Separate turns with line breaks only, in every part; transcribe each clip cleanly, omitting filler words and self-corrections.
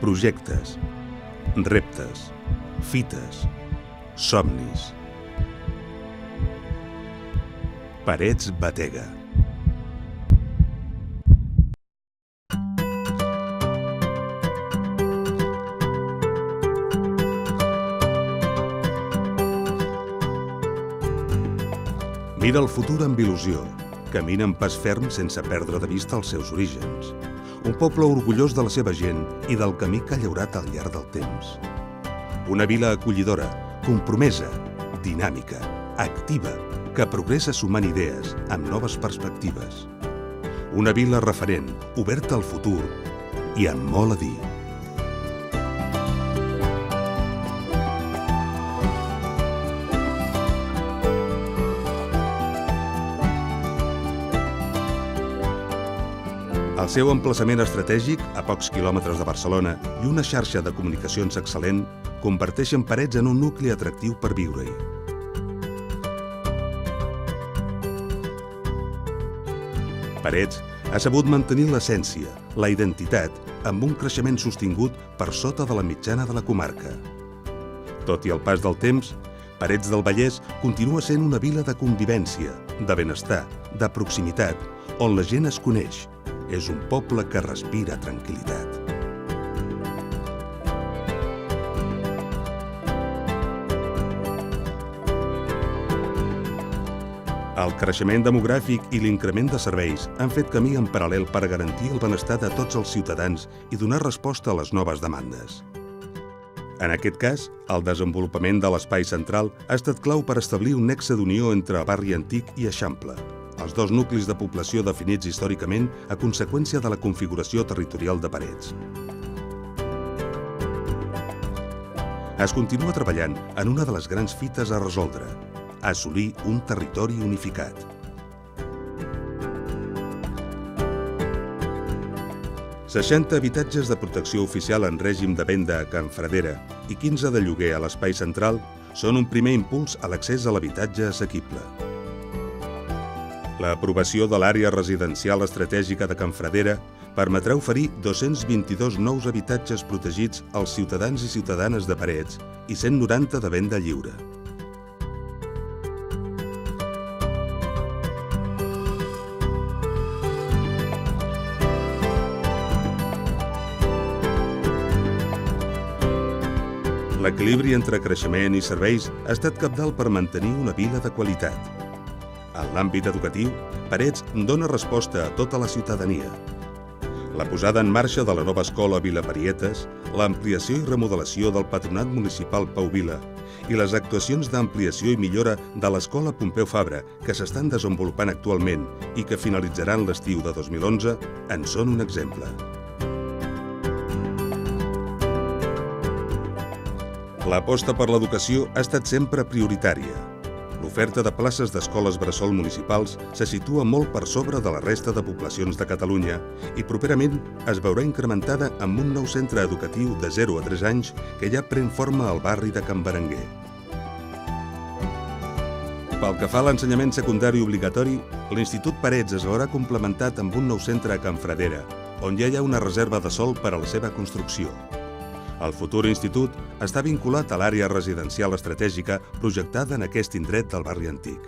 projectes, reptes, fites, somnis. Parets Batega. Mira el futur amb il·lusió. Camina amb pas ferm sense perdre de vista els seus orígens. Un poble orgullós de la seva gent i del camí que ha llaurat al llarg del temps. Una vila acollidora, compromesa, dinàmica, activa, que progressa sumant idees amb noves perspectives. Una vila referent, oberta al futur i amb molt a dir. El seu emplaçament estratègic, a pocs quilòmetres de Barcelona, i una xarxa de comunicacions excel·lent converteixen Parets en un nucli atractiu per viure-hi. Parets ha sabut mantenir l'essència, la identitat, amb un creixement sostingut per sota de la mitjana de la comarca. Tot i el pas del temps, Parets del Vallès continua sent una vila de convivència, de benestar, de proximitat, on la gent es coneix. És un poble que respira tranquil·litat. El creixement demogràfic i l'increment de serveis han fet camí en paral·lel per garantir el benestar de tots els ciutadans i donar resposta a les noves demandes. En aquest cas, el desenvolupament de l'espai central ha estat clau per establir un nexe d'unió entre Barri Antic i Eixample, els dos nuclis de població definits històricament a conseqüència de la configuració territorial de Parets. Es continua treballant en una de les grans fites a resoldre, assolir un territori unificat. «60 habitatges de protecció oficial en règim de venda a Can Fradera i 15 de lloguer a l'espai central són un primer impuls a l'accés a l'habitatge assequible. L'aprovació de l'àrea residencial estratègica de Can Fradera permetrà oferir 222 nous habitatges protegits als ciutadans i ciutadanes de Parets i 190 de venda lliure. L'equilibri entre creixement i serveis ha estat cabdal per mantenir una vila de qualitat. En l'àmbit educatiu, Parets dona resposta a tota la ciutadania. La posada en marxa de la nova escola Vilaparietes, l'ampliació i remodelació del Patronat Municipal Pau Vila i les actuacions d'ampliació i millora de l'escola Pompeu Fabra, que s'estan desenvolupant actualment i que finalitzaran l'estiu de 2011, en són un exemple. L'aposta per l'educació ha estat sempre prioritària. L'oferta de places d'escoles bressol municipals se situa molt per sobre de la resta de poblacions de Catalunya i properament es veurà incrementada amb un nou centre educatiu de 0 a 3 anys que ja pren forma al barri de Can Berenguer. Pel que fa a l'ensenyament secundari obligatori, l'Institut Parets es veurà complementat amb un nou centre a Can Fradera, on ja hi ha una reserva de sòl per a la seva construcció. El futur institut està vinculat a l'àrea residencial estratègica projectada en aquest indret del barri antic.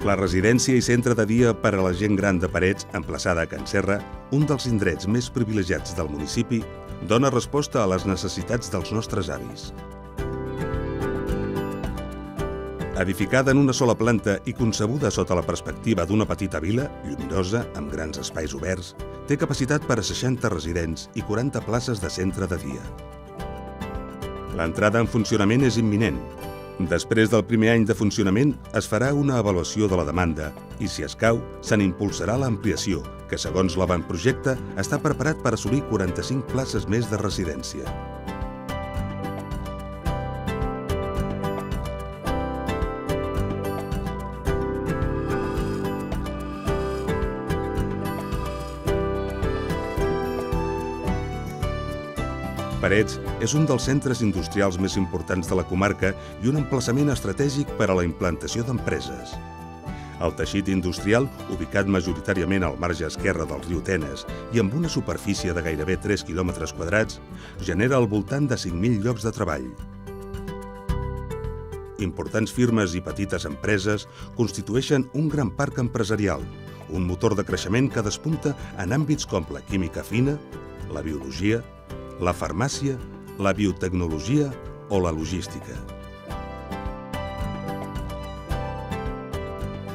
La residència i centre de dia per a la gent gran de Parets, emplaçada a Can Serra, un dels indrets més privilegiats del municipi, dona resposta a les necessitats dels nostres avis. Edificada en una sola planta i concebuda sota la perspectiva d'una petita vila, lluminosa, amb grans espais oberts, té capacitat per a 60 residents i 40 places de centre de dia. L'entrada en funcionament és imminent. Després del primer any de funcionament es farà una avaluació de la demanda i, si escau, se n'impulsarà l'ampliació, que, segons l'avantprojecte, està preparat per assolir 45 places més de residència. Parets és un dels centres industrials més importants de la comarca i un emplaçament estratègic per a la implantació d'empreses. El teixit industrial, ubicat majoritàriament al marge esquerre del riu Tenes i amb una superfície de gairebé 3 quilòmetres quadrats, genera al voltant de 5.000 llocs de treball. Importants firmes i petites empreses constitueixen un gran parc empresarial, un motor de creixement que despunta en àmbits com la química fina, la biologia, la farmàcia, la biotecnologia o la logística.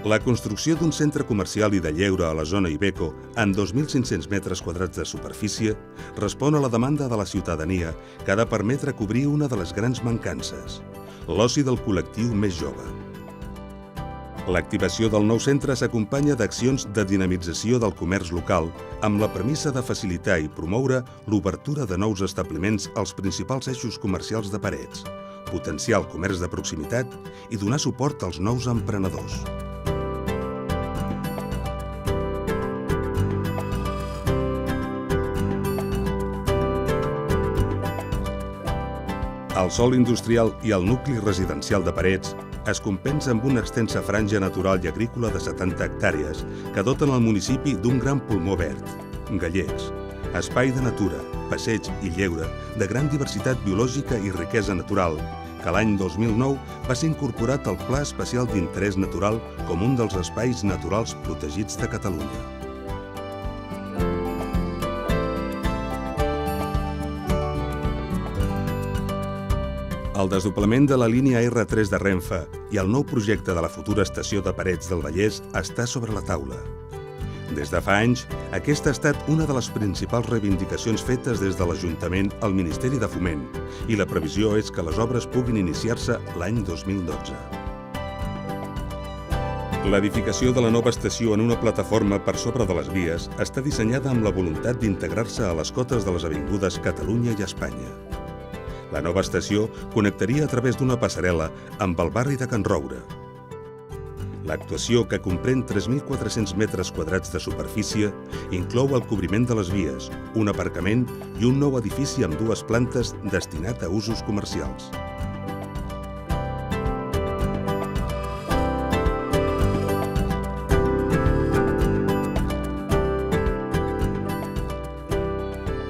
La construcció d'un centre comercial i de lleure a la zona Iveco, amb 2.500 metres quadrats de superfície, respon a la demanda de la ciutadania que ha de permetre cobrir una de les grans mancances, l'oci del col·lectiu més jove. L'activació del nou centre s'acompanya d'accions de dinamització del comerç local amb la premissa de facilitar i promoure l'obertura de nous establiments als principals eixos comercials de Parets, potenciar el comerç de proximitat i donar suport als nous emprenedors. El sòl industrial i el nucli residencial de Parets es compensa amb una extensa franja natural i agrícola de 70 hectàrees que doten el municipi d'un gran pulmó verd, gallecs, espai de natura, passeig i lleure de gran diversitat biològica i riquesa natural, que l'any 2009 va ser incorporat al Pla Especial d'Interès Natural com un dels espais naturals protegits de Catalunya. El desdoblament de la línia R3 de Renfe i el nou projecte de la futura estació de Parets del Vallès està sobre la taula. Des de fa anys, aquesta ha estat una de les principals reivindicacions fetes des de l'Ajuntament al Ministeri de Foment i la previsió és que les obres puguin iniciar-se l'any 2012. L'edificació de la nova estació en una plataforma per sobre de les vies està dissenyada amb la voluntat d'integrar-se a les cotes de les avingudes Catalunya i Espanya. La nova estació connectaria a través d'una passarel·la amb el barri de Can Roure. L'actuació, que comprèn 3.400 metres quadrats de superfície, inclou el cobriment de les vies, un aparcament i un nou edifici amb 2 plantes destinat a usos comercials.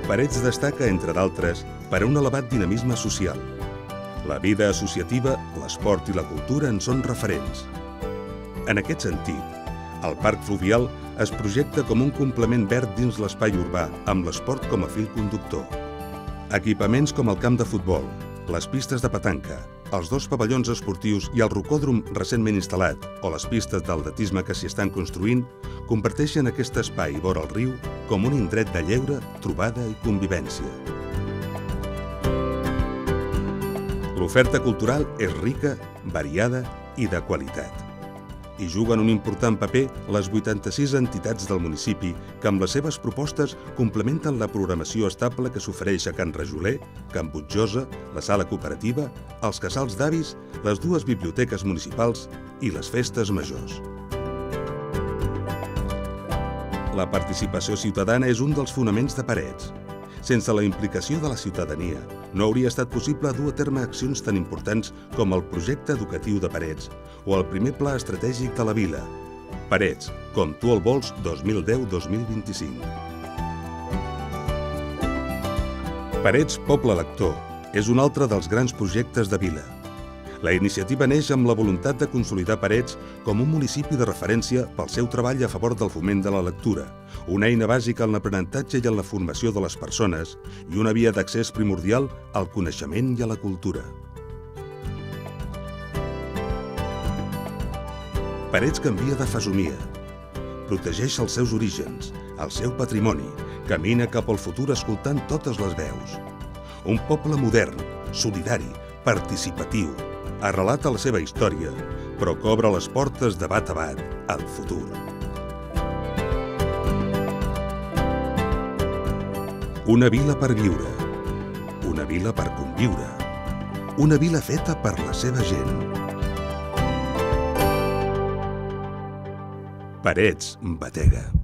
Parets destaca, entre d'altres, per un elevat dinamisme social. La vida associativa, l'esport i la cultura en són referents. En aquest sentit, el Parc Fluvial es projecta com un complement verd dins l'espai urbà, amb l'esport com a fil conductor. Equipaments com el camp de futbol, les pistes de petanca, els 2 pavellons esportius i el rocòdrom recentment instal·lat o les pistes d'atletisme que s'hi estan construint comparteixen aquest espai vora el riu com un indret de lleure, trobada i convivència. L'oferta cultural és rica, variada i de qualitat. Hi juguen un important paper les 86 entitats del municipi que amb les seves propostes complementen la programació estable que s'ofereix a Can Rajoler, Can Butjosa, la Sala Cooperativa, els Casals d'Avis, les 2 biblioteques municipals i les festes majors. La participació ciutadana és un dels fonaments de Parets. Sense la implicació de la ciutadania, no hauria estat possible dur a terme accions tan importants com el projecte educatiu de Parets o el primer pla estratègic de la vila, Parets, com tu el vols 2010-2025. Parets Poble Lector és un altre dels grans projectes de vila. La iniciativa neix amb la voluntat de consolidar Parets com un municipi de referència pel seu treball a favor del foment de la lectura, una eina bàsica en l'aprenentatge i en la formació de les persones i una via d'accés primordial al coneixement i a la cultura. Parets canvia de fesomia, protegeix els seus orígens, el seu patrimoni, camina cap al futur escoltant totes les veus. Un poble modern, solidari, participatiu, arrelat a la seva història, però que obre les portes de bat a bat al futur. Una vila per viure, una vila per conviure, una vila feta per la seva gent. Parets Batega.